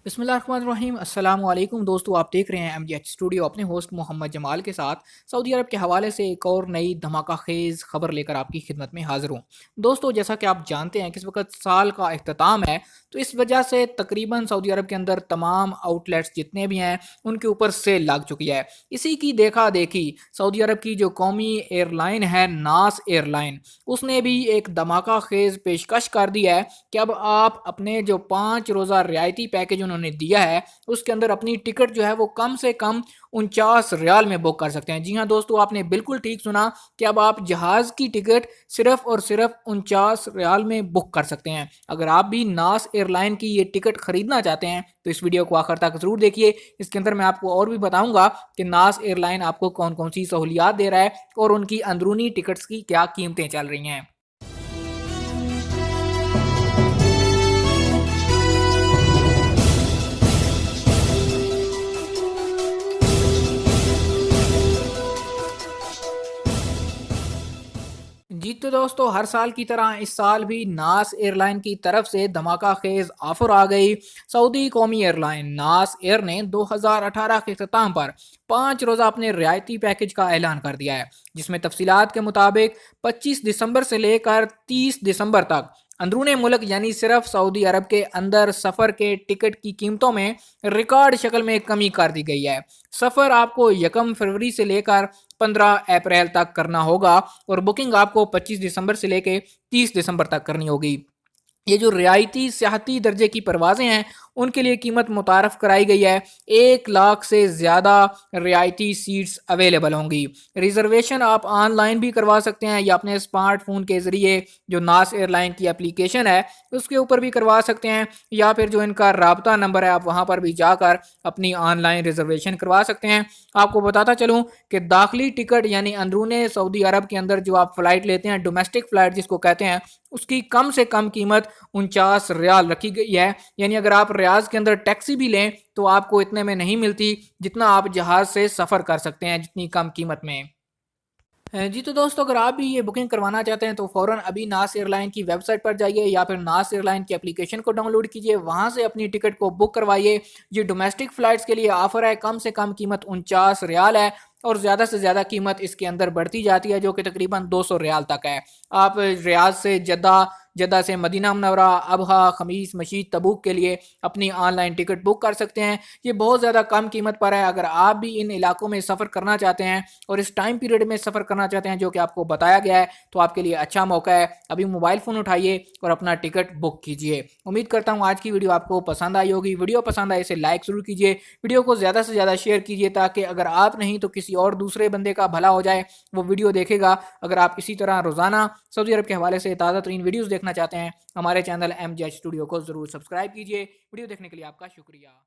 बिस्मिल्लाहिर्रहमानिर्रहीम। अस्सलाम वालेकुम दोस्तों, आप देख रहे हैं MGH स्टूडियो। अपने होस्ट मोहम्मद जमाल के साथ सऊदी अरब के हवाले से एक और नई धमाका खेज़ खबर लेकर आपकी खिदमत में हाज़िर हूँ। दोस्तों, जैसा कि आप जानते हैं कि इस वक्त साल का इख्तिताम है, तो इस वजह से तकरीबन सऊदी अरब के अंदर तमाम आउटलेट्स जितने भी हैं उनके ऊपर सेल लग चुकी है। इसी की देखा देखी सऊदी अरब की जो कौमी एयरलाइन है नास एयरलाइन, उसने भी एक धमाका खेज़ पेशकश कर दी है कि अब आप अपने जो 5 रोज़ा रियायती पैकेज उन्होंने दिया है, उसके अंदर अपनी टिकट जो है वो कम से कम 49 रियाल में बुक कर सकते हैं। जी हाँ दोस्तों, आपने बिल्कुल ठीक सुना कि अब आप जहाज़ की टिकट सिर्फ़ और सिर्फ़ 49 रियाल में बुक कर सकते हैं। अगर आप भी नास एयरलाइन की ये टिकट ख़रीदना चाहते हैं तो इस वीडियो को आखिर तक ज़रूर देखिए। इसके अंदर मैं आपको और भी बताऊँगा कि नास एयरलाइन आपको कौन-कौन सी सहूलियात दे रहा है और उनकी अंदरूनी टिकट्स की क्या कीमतें चल रही हैं। जी तो दोस्तों, हर साल की तरह इस साल भी नास एयरलाइन की तरफ से धमाका खेज ऑफर आ गई। सऊदी कौमी एयरलाइन नास एयर ने 2018 के अख्ताम पर 5 रोज़ा अपने रियायती पैकेज का ऐलान कर दिया है, जिसमें तफसीलात के मुताबिक 25 दिसंबर से लेकर 30 दिसंबर तक अंदरूनी मुल्क यानी सिर्फ सऊदी अरब के अंदर सफ़र के टिकट की कीमतों में रिकॉर्ड शक्ल में कमी कर दी गई है। सफ़र आपको 1 फरवरी से लेकर 15 अप्रैल तक करना होगा और बुकिंग आपको 25 दिसंबर से लेकर 30 दिसंबर तक करनी होगी। ये जो रियायती सियाहती दर्जे की परवाज़ें हैं उनके लिए कीमत मुतारफ़ कराई गई है। 1 लाख से ज़्यादा रियायती सीट्स अवेलेबल होंगी। रिजर्वेशन आप ऑनलाइन भी करवा सकते हैं या अपने स्मार्टफोन के ज़रिए जो नास एयरलाइन की एप्लीकेशन है उसके ऊपर भी करवा सकते हैं, या फिर जो इनका राब्ता नंबर है आप वहाँ पर भी जाकर अपनी ऑनलाइन रिजर्वेशन करवा सकते हैं। आपको बताता चलूँ कि दाखिली टिकट यानी अंदरूनी सऊदी अरब के अंदर जो आप फ़्लाइट लेते हैं, डोमेस्टिक फ़्लाइट जिसको कहते हैं, उसकी कम से कम कीमत 49 रियाल रखी गई है। यानी अगर आप रियाज के अंदर टैक्सी भी लें तो आपको इतने में नहीं मिलती जितना आप जहाज़ से सफ़र कर सकते हैं, जितनी कम कीमत में। जी तो दोस्तों, अगर आप भी ये बुकिंग करवाना चाहते हैं तो फ़ौरन अभी नास एयरलाइन की वेबसाइट पर जाइए या फिर नास एयरलाइन की एप्लीकेशन को डाउनलोड कीजिए, वहाँ से अपनी टिकट को बुक करवाइए। ये डोमेस्टिक फ़्लाइट्स के लिए ऑफ़र है, कम से कम कीमत 49 रियाल है और ज़्यादा से ज़्यादा कीमत इसके अंदर बढ़ती जाती है जो कि तकरीबन 200 रियाल तक है। आप रियाज से जद्दा, जद्दा से मदीना मुनव्वरा, अबहा, खमीस, मशीद, तबूक के लिए अपनी ऑनलाइन टिकट बुक कर सकते हैं। ये बहुत ज़्यादा कम कीमत पर है। अगर आप भी इन इलाकों में सफ़र करना चाहते हैं और इस टाइम पीरियड में सफ़र करना चाहते हैं जो कि आपको बताया गया है, तो आपके लिए अच्छा मौका है। अभी मोबाइल फ़ोन उठाइए और अपना टिकट बुक कीजिए। उम्मीद करता हूँ आज की वीडियो आपको पसंद आई होगी। वीडियो पसंद आए इसे लाइक ज़रूर कीजिए, वीडियो को ज़्यादा से ज़्यादा शेयर कीजिए ताकि अगर आप नहीं तो किसी और दूसरे बंदे का भला हो जाए, वो वीडियो देखेगा। अगर आप इसी तरह रोज़ाना सऊदी अरब के हवाले से ताज़ा तरीन वीडियोज़ देखना चाहते हैं, हमारे चैनल MGH स्टूडियो को ज़रूर सब्सक्राइब कीजिए। वीडियो देखने के लिए आपका शुक्रिया।